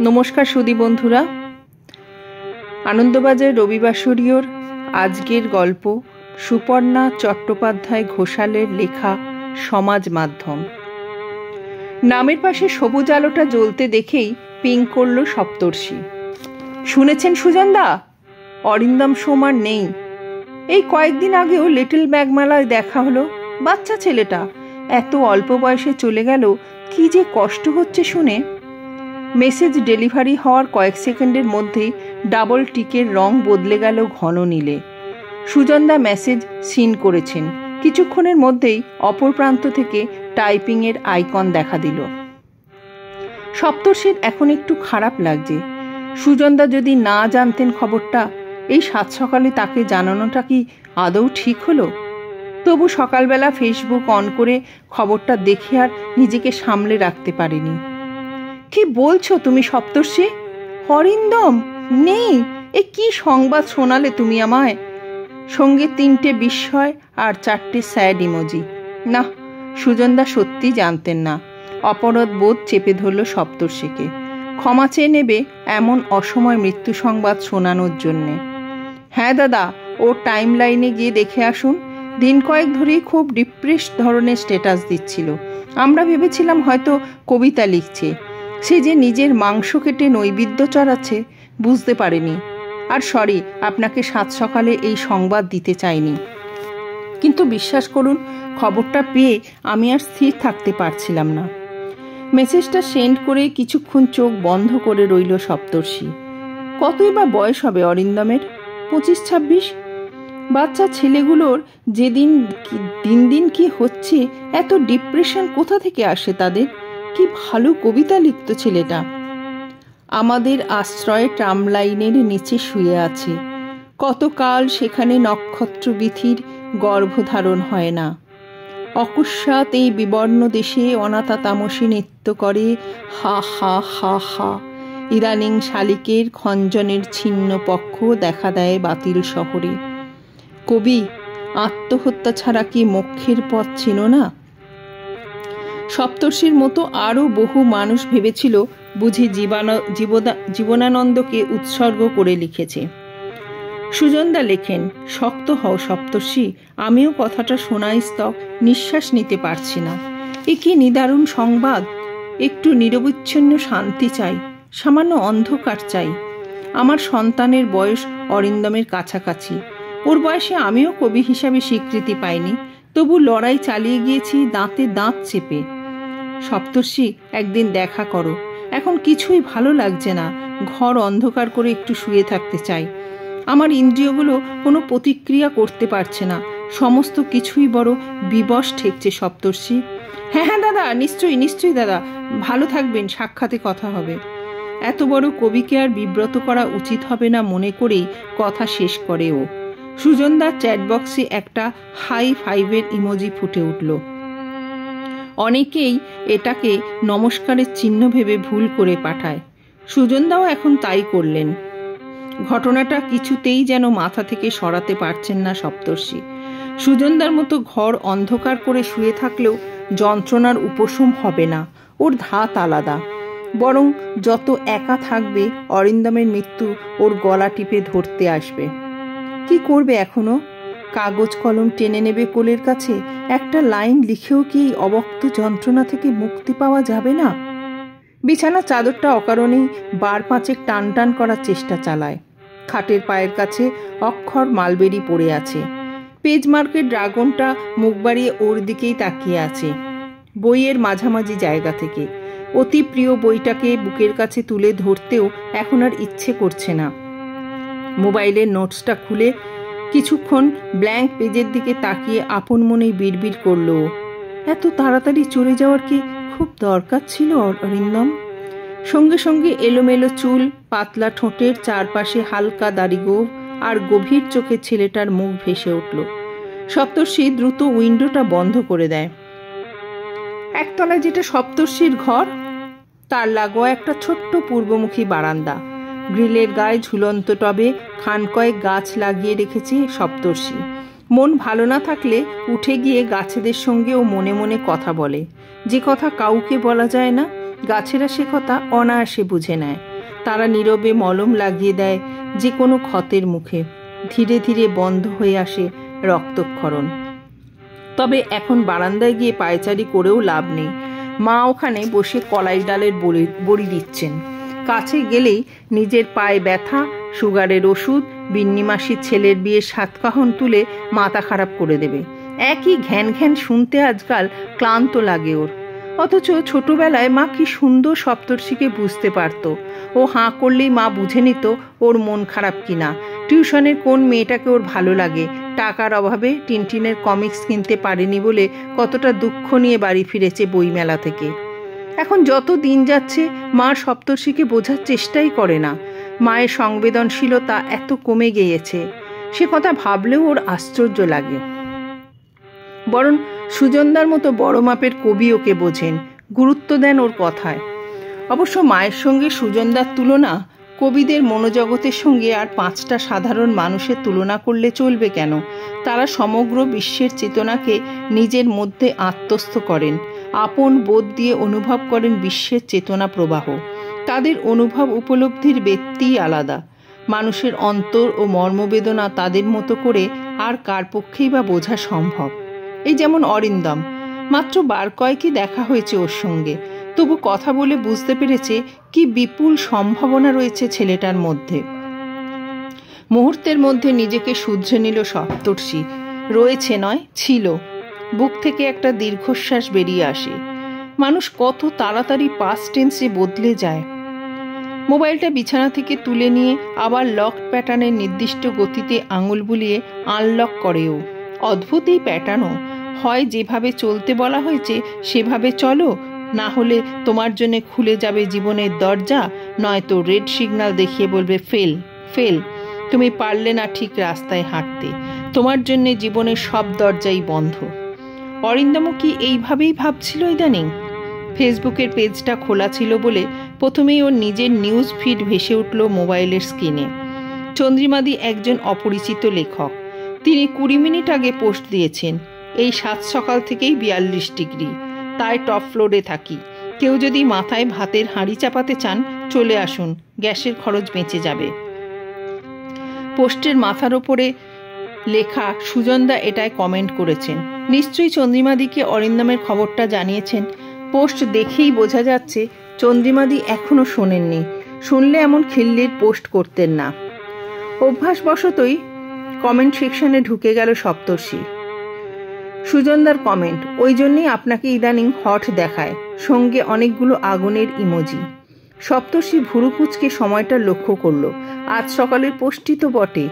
নমস্কার সুধী বন্ধুরা, আনন্দবাজার রবিবাসরীয়র আজকের গল্প সুপর্ণা চট্টোপাধ্যায় ঘোষালের লেখা সমাজ মাধ্যম। নামের পাশে সবুজ আলোটা জ্বলতে দেখেই পিং করল সপ্তর্ষি। শুনেছেন সুজনদা, অরিন্দম সোমার নেই। এই কয়েকদিন আগেও লিটল ব্যাগ মেলায় দেখা হলো। বাচ্চা ছেলেটা এত অল্প বয়সে চলে গেল, কি যে কষ্ট হচ্ছে শুনে। মেসেজ ডেলিভারি হওয়ার কয়েক সেকেন্ডের মধ্যেই ডাবল টিকের রং বদলে গেল ঘন নীলে। সুজনদা মেসেজ সিন করেছেন। কিছুক্ষণের মধ্যেই অপর প্রান্ত থেকে টাইপিংয়ের আইকন দেখা দিল। সপ্তর্ষির এখন একটু খারাপ লাগছে। সুজনদা যদি না জানতেন খবরটা, এই সাত সকালে তাকে জানানোটা কি আদৌ ঠিক হলো? তবু সকালবেলা ফেসবুক অন করে খবরটা দেখে আর নিজেকে সামলে রাখতে পারেনি। কি বলছো তুমি সপ্তর্ষি? অরিন্দম নেই? এ কি সংবাদ শোনালে তুমি আমায়? সঙ্গে 3টে বিস্ময় আর 4টে স্যাড ইমোজি। না, সুজনদা সত্যি জানতেন না। অপরাধ বোধ চেপে ধরল সপ্তর্ষিকে। ক্ষমা চেয়ে নেবে এমন অসময় মৃত্যু সংবাদ শোনানোর জন্যে। হ্যাঁ দাদা, ও টাইম লাইনে গিয়ে দেখে আসুন। দিন কয়েক ধরেই খুব ডিপ্রেসড ধরনের স্ট্যাটাস দিচ্ছিল। আমরা ভেবেছিলাম হয়তো কবিতা লিখছে। সে যে নিজের মাংস কেটে নৈবেদ্য চড়াচ্ছে বুঝতে পারেনি। আর সরি, আপনাকে সাত সকালে এই সংবাদ দিতে চাইনি, কিন্তু বিশ্বাস করুন, খবরটা পেয়ে আমি আর স্থির থাকতে পারছিলাম না। মেসেজটা সেন্ড করে কিছুক্ষণ চোখ বন্ধ করে রইল সপ্তর্ষি। কতই বা বয়স হবে অরিন্দমের? 25-26। বাচ্চা ছেলেগুলোর যেদিন দিন দিন কি হচ্ছে, এত ডিপ্রেশন কোথা থেকে আসে তাদের? কি ভালো কবিতা লিখত ছেলেটা। আমাদের আশ্রয়ে ট্রাম লাইনের নিচে শুয়ে আছে। কতকাল সেখানে নক্ষত্রবিথির গর্ভধারণ হয় না। অকস্মাৎ এই বিবর্ণ দেশে অনাথা তামসী নৃত্য করে হা হা হা হা। ইদানিং শালিকের খঞ্জনের ছিন্ন পক্ষ দেখা দেয় বাতিল শহরে। কবি, আত্মহত্যা ছাড়া কি মোক্ষের পথ ছিল না? সপ্তর্ষির মতো আরও বহু মানুষ ভেবেছিল বুঝি জীবনানন্দকে উৎসর্গ করে লিখেছে। সুজনদা লেখেন, শক্ত হও সপ্তর্ষি, আমিও কথাটা শোনাই স্তক, নিঃশ্বাস নিতে পারছি না। এ কি নিদারুণ সংবাদ! একটু নিরবচ্ছিন্ন শান্তি চাই, সামান্য অন্ধকার চাই। আমার সন্তানের বয়স অরিন্দমের কাছাকাছি। ওর বয়সে আমিও কবি হিসাবে স্বীকৃতি পাইনি, তবু লড়াই চালিয়ে গিয়েছি দাঁতে দাঁত চেপে। সপ্তর্ষি, একদিন দেখা করো। এখন কিছুই ভালো লাগছে না। ঘর অন্ধকার করে একটু শুয়ে থাকতে চাই। আমার ইন্দ্রিয়গুলো কোনো প্রতিক্রিয়া করতে পারছে না। সমস্ত কিছুই বড় বিবশ ঠেকছে সপ্তর্ষি। হ্যাঁ হ্যাঁ দাদা, নিশ্চয়ই নিশ্চয়ই দাদা, ভালো থাকবেন, সাক্ষাতে কথা হবে। এত বড় কবিকে আর বিব্রত করা উচিত হবে না মনে করেই কথা শেষ করে ও। সুজনদার চ্যাটবক্সে একটা হাই ফাইভের ইমোজি ফুটে উঠল। অনেকেই এটাকে নমস্কারের চিহ্ন ভেবে ভুল করে পাঠায়। সুজনদাও এখন তাই করলেন। ঘটনাটা কিছুতেই যেন মাথা থেকে সরাতে পারছেন না সপ্তর্ষি। সুজনদার মতো ঘর অন্ধকার করে শুয়ে থাকলেও যন্ত্রণার উপশম হবে না। ওর ধাত আলাদা। বরং যত একা থাকবে, অরিন্দমের মৃত্যু ওর গলা টিপে ধরতে আসবে। কি করবে এখনো? কাগজ কলম টেনে নেবে কোলের কাছে। একটা লাইন লিখেও কি অবক্ত যন্ত্রণা থেকে মুক্তি পাওয়া যাবে না? বিছানা চাদরটা অকারণেই বার পাঁচেক টান টান করার চেষ্টা চালায়। খাটের পায়ের কাছে অক্ষর মালবেরি পড়ে আছে। পেজ মার্কের ড্রাগনটা মুখ বাড়িয়ে ওর দিকেই তাকিয়ে আছে বইয়ের মাঝামাঝি জায়গা থেকে। অতি প্রিয় বইটাকে বুকের কাছে তুলে ধরতেও এখন আর ইচ্ছে করছে না। মোবাইলের নোটসটা খুলে কিছুক্ষণ ব্ল্যাঙ্ক পেজের দিকে তাকিয়ে আপন মনেই বিড়বিড় করল, এত তাড়াতাড়ি চলে যাওয়ার কি খুব দরকার ছিল অরিন্দম? সঙ্গে সঙ্গে এলোমেলো চুল, পাতলা ঠোঁটের চারপাশে হালকা দাড়িগোঁফ আর গভীর চোখের ছেলেটার মুখ ভেসে উঠল। সপ্তর্ষি দ্রুত উইন্ডোটা বন্ধ করে দেয়। একতলায় যেটা সপ্তর্ষির ঘর, তার লাগোয়া একটা ছোট্ট পূর্বমুখী বারান্দা। গ্রিলের গায়ে ঝুলন্ত টবে খান কয়েক গাছ লাগিয়ে রেখেছে সপ্তর্ষি। মন ভালো না থাকলে উঠে গিয়ে গাছেদের সঙ্গে ও মনে মনে কথা বলে। যে কথা কাউকে বলা যায় না, গাছেরা সে কথা অনায়াসে বুঝে নেয়। তারা নীরবে মলম লাগিয়ে দেয় যে কোনো ক্ষতের মুখে। ধীরে ধীরে বন্ধ হয়ে আসে রক্তক্ষরণ। তবে এখন বারান্দায় গিয়ে পায়চারি করেও লাভ নেই। মা ওখানে বসে কলাই ডালের বড়ি দিচ্ছেন। কাছে গেলেই নিজের পায়ে ব্যথা, সুগারের ওষুধ, বিন্নিমাসির ছেলের বিয়ে সাতকাহন তুলে মাথা খারাপ করে দেবে। একই ঘ্যান ঘ্যান শুনতে আজকাল ক্লান্ত লাগে ওর। অথচ ছোটবেলায় মা কি সুন্দর সপ্তর্ষিকে বুঝতে পারত। ও হাঁ করলেই মা বুঝে নিত ওর মন খারাপ কিনা, টিউশনের কোন মেয়েটাকে ওর ভালো লাগে, টাকার অভাবে টিনটিনের কমিক্স কিনতে পারেনি বলে কতটা দুঃখ নিয়ে বাড়ি ফিরেছে বইমেলা থেকে। এখন যত দিন যাচ্ছে মার সপ্তর্ষিকে বোঝার চেষ্টাই করে না। মায়ের সংবেদনশীলতা এত কমে গিয়েছে, সে কথা ভাবলেও ওর আশ্চর্য লাগে। বরং সুজনদার মতো বড় মাপের কবি ওকে বোঝেন, গুরুত্ব দেন ওর কথায়। অবশ্য মায়ের সঙ্গে সুজনদার তুলনা কবিদের মনোজগতের সঙ্গে আর 5টা সাধারণ মানুষের তুলনা করলে চলবে কেন? তারা সমগ্র বিশ্বের চেতনাকে নিজের মধ্যে আত্মস্থ করেন, আপন বোধ দিয়ে অনুভব করেন বিশ্বের চেতনা প্রবাহ। তাদের অনুভব উপলব্ধির ব্যক্তিই আলাদা। মানুষের অন্তর ও মর্মবেদনা তাদের মতো করে আর কার পক্ষেই বা বোঝা সম্ভব? এই যেমন অরিন্দম, মাত্র বার কয়েকই দেখা হয়েছে ওর সঙ্গে, তবু কথা বলে বুঝতে পেরেছে কি বিপুল সম্ভাবনা রয়েছে ছেলেটার মধ্যে। মুহূর্তের মধ্যে নিজেকে শুধরে নিল সপ্তর্ষি। রয়েছে নয়, ছিল। বুক থেকে একটা দীর্ঘশ্বাস বেরিয়ে আসে। মানুষ কত তাড়াতাড়ি পাস্ট টেন্সে বদলে যায়। মোবাইলটা বিছানা থেকে তুলে নিয়ে আবার লক প্যাটার্নের নির্দিষ্ট গতিতে আঙুল বুলিয়ে আনলক করেও। অদ্ভুত এই প্যাটার্নও। হয় যেভাবে চলতে বলা হয়েছে সেভাবে চলো, না হলে তোমার জন্য খুলে যাবে জীবনের দরজা, নয়তো রেড সিগন্যাল দেখিয়ে বলবে ফেল ফেল, তুমি পারলে না ঠিক রাস্তায় হাঁটতে, তোমার জন্য জীবনের সব দরজাই বন্ধ। অরিন্দমও কি এইভাবেই ভাবছিল ইদানিং? ফেসবুকের পেজটা খোলা ছিল বলে প্রথমেই ওর নিজের নিউজ ফিড ভেসে উঠল মোবাইলের স্ক্রিনে। চন্দ্রিমাদি একজন অপরিচিত লেখক। তিনি 20 মিনিট আগে পোস্ট দিয়েছেন, এই 7 সকাল থেকেই 42 ডিগ্রি, তাই টপ ফ্লোরে থাকি। কেউ যদি মাথায় ভাতের হাঁড়ি চাপাতে চান চলে আসুন, গ্যাসের খরচ বেঁচে যাবে। পোস্টের মাথার ওপরে লেখা সুজনদা এটায় কমেন্ট করেছেন। নিশ্চয়ই চন্দ্রিমাদিকে অরিন্দমের খবরটা জানিয়েছেন। পোস্ট দেখেই বোঝা যাচ্ছে চন্দ্রিমাদি এখনো শোনেননি। শুনলে এমন খিল্লির পোস্ট করতেন না। অভ্যাসবশতই কমেন্ট সেকশনে ঢুকে গেল সপ্তর্ষি। সুজনদার কমেন্ট, ওই জন্যই আপনাকে ইদানিং হট দেখায়, সঙ্গে অনেকগুলো আগুনের ইমোজি। সপ্তর্ষি ভুরু কুঁচকে সময়টা লক্ষ্য করল। আজ সকালের পোস্টই তো বটে।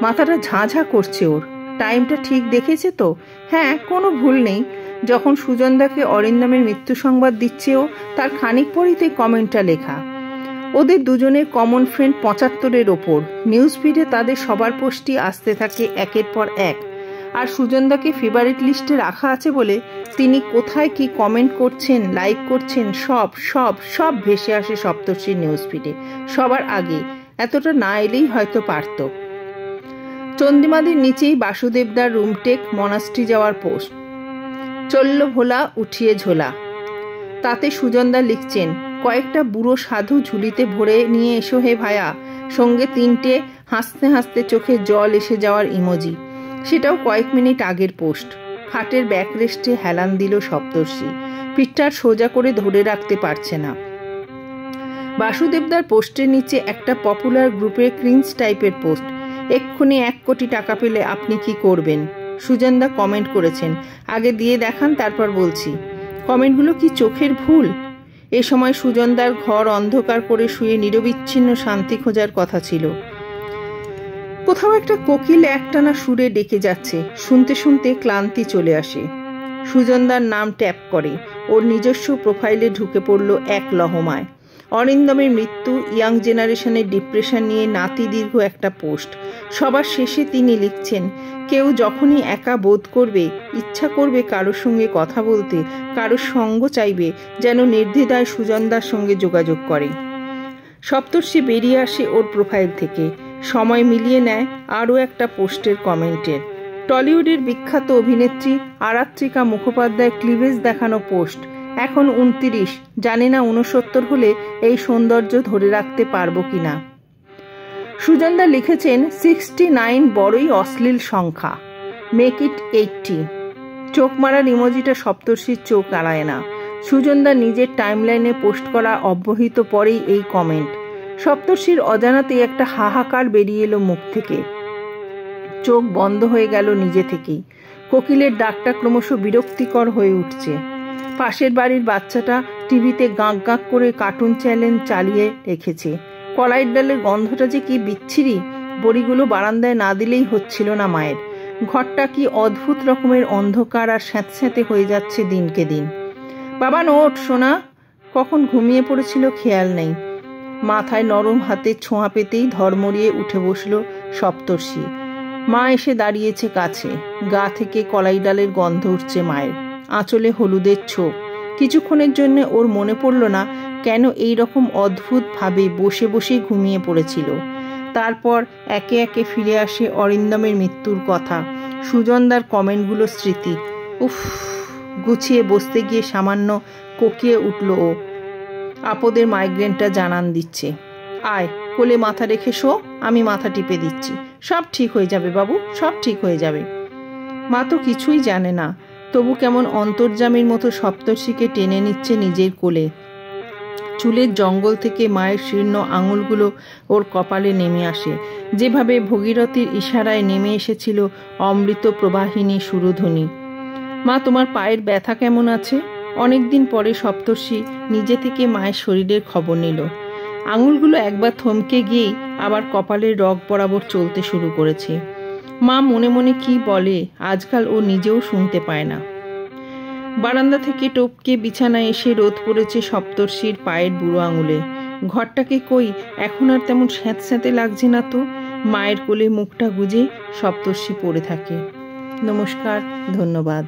মাথাটা ঝাঁঝা করছে ওর। টাইমটা ঠিক দেখেছে তো? হ্যাঁ, কোনো ভুল নেই। যখন সুজনদাকে অরিন্দমের মৃত্যু সংবাদ দিচ্ছে ও, তার খানিক পরেই তো কমেন্টটা লেখা। ওদের দুজনের কমন ফ্রেন্ড 75-এর ওপর। নিউজ ফিডে তাদের সবার পোস্টই আসতে থাকে একের পর এক। আর সুজনদাকে ফেভারিট লিস্টে রাখা আছে বলে তিনি কোথায় কি কমেন্ট করছেন, লাইক করছেন, সব সব সব ভেসে আসে সপ্তর্ষির নিউজ ফিডে সবার আগে। এতটা না এলেই হয়তো পারত। চন্দ্রিমাদির নিচেই বাসুদেবদার রুমটেক মনাস্ট্রি যাওয়ার পোস্ট। চলল ভোলা উঠিয়ে ঝোলা। তাতে সুজনদা লিখছেন, কয়েকটা বুড়ো সাধু ঝুলিতে ভরে নিয়ে এসো হে ভায়া, সঙ্গে 3টে হাসতে হাসতে চোখে জল এসে যাওয়ার ইমোজি। সেটাও কয়েক মিনিট আগের পোস্ট। খাটের ব্যাকরেস্টে হেলান দিল সপ্তর্ষি। পিঠটার সোজা করে ধরে রাখতে পারছে না। বাসুদেবদার পোস্টের নিচে একটা পপুলার গ্রুপের ক্রিঞ্জ টাইপের পোস্ট। এক্ষুনি 1 কোটি টাকা পেলে আপনি কি করবেন? সুজনদা কমেন্ট করেছেন, আগে দিয়ে দেখান তারপর বলছি। কমেন্টগুলো কি চোখের ভুল? এ সময় সুজনদার ঘর অন্ধকার করে শুয়ে নিরবিচ্ছিন্ন শান্তি খোঁজার কথা ছিল। কোথাও একটা কোকিল একটানা সুরে ডেকে যাচ্ছে। শুনতে শুনতে ক্লান্তি চলে আসে। সুজনদার নাম ট্যাপ করে। ওর নিজস্ব প্রোফাইলে ঢুকে পড়ল এক লহমায়। অরিন্দমের মৃত্যু, ইয়াং জেনারেশনের ডিপ্রেশন নিয়ে নাতি দীর্ঘ একটা পোস্ট। সবার শেষে তিনি লিখছেন, কেউ যখনই একা বোধ করবে, ইচ্ছা করবে কারোর সঙ্গে কথা বলতে, কারোর সঙ্গ চাইবে, যেন নির্দ্বিধায় সুজনদার সঙ্গে যোগাযোগ করে। সপ্তর্ষি বেরিয়ে আসে ওর প্রোফাইল থেকে। সময় মিলিয়ে নেয় আরও একটা পোস্টের কমেন্টের। টলিউডের বিখ্যাত অভিনেত্রী আরাত্রিকা মুখোপাধ্যায় ক্লিভেজ দেখানো পোস্ট। এখন 29, জানি না 69 হলে এই সৌন্দর্য ধরে রাখতে পারবো কিনা। সুজনদা লিখেছেন 69 বড়ই অশ্লীল সংখ্যা, মেক ইট 80। চোখ মারার ইমোজিটা সপ্তর্ষির চোখ এড়ায় না। সুজনদা নিজের টাইমলাইনে পোস্ট করা অব্যবহিত পরেই এই কমেন্ট। সপ্তর্ষির অজানাতেই একটা হাহাকার বেরিয়ে এলো মুখ থেকে। চোখ বন্ধ হয়ে গেল নিজে থেকেই। কোকিলের ডাকটা ক্রমশ বিরক্তিকর হয়ে উঠছে। পাশের বাড়ির বাচ্চাটা টিভিতে গাঁক গাঁক করে কার্টুন চ্যানেল চালিয়ে রেখেছে। কলাইয়ের ডালের গন্ধটা যে কি বিচ্ছিরি, বড়িগুলো বারান্দায় না দিলেই হচ্ছিল না মায়ের। ঘরটা কি অদ্ভুত রকমের অন্ধকার আর স্যাঁতস্যাঁতে হয়ে যাচ্ছে দিনকে দিন। বাবা নোট সোনা, কখন ঘুমিয়ে পড়েছিল খেয়াল নেই। মাথায় নরম হাতের ছোঁয়া পেতেই ধর্মড়িয়ে উঠে বসল সপ্তর্ষি। মা এসে দাঁড়িয়েছে কাছে। গা থেকে কলাই ডালের গন্ধ উঠছে মায়ের। আঁচলে হলুদের ছোপ। কিছুক্ষণের জন্য ওর মনে পড়ল না কেন এই রকম অদ্ভুতভাবে বসে বসেই ঘুমিয়ে পড়েছিল। তারপর একে একে ফিরে আসে অরিন্দমের মৃত্যুর কথা, সুজনদার কমেন্টগুলো, স্মৃতি। উফ, গুছিয়ে বসতে গিয়ে সামান্য কোকিয়ে উঠল ও। আপদের মাইগ্রেনটা জানান দিচ্ছে। আয়, কোলে মাথা রেখে শো, আমি মাথা টিপে দিচ্ছি। সব ঠিক হয়ে যাবে বাবু, সব ঠিক হয়ে যাবে। মা তো কিছুই জানে না, তবু কেমন অন্তর্যামীর মতো সপ্তর্ষিকে টেনে নিচ্ছে নিজের কোলে। চুলের জঙ্গল থেকে মায়ের শীর্ণ আঙুলগুলো ওর কপালে নেমে আসে, যেভাবে ভগীরথীর ইশারায় নেমে এসেছিল অমৃত প্রবাহিনী সুরধ্বনি। মা, তোমার পায়ের ব্যথা কেমন আছে? অনেকদিন পরে সপ্তর্ষি নিজে থেকে মায়ের শরীরের খবর নিল। আঙুলগুলো একবার থমকে গিয়েই আবার কপালের রগ বরাবর চলতে শুরু করেছে। মা মনে মনে কি বলে আজকাল ও নিজেও শুনতে পায় না। বারান্দা থেকে টপকে বিছানায় এসে রোদ পড়েছে সপ্তর্ষির পায়ের বুড়ো আঙুলে। ঘরটাকে কই এখন আর তেমন স্যাঁতস্যাঁতে লাগছে না তো। মায়ের কোলে মুখটা গুজে সপ্তর্ষি পড়ে থাকে। নমস্কার, ধন্যবাদ।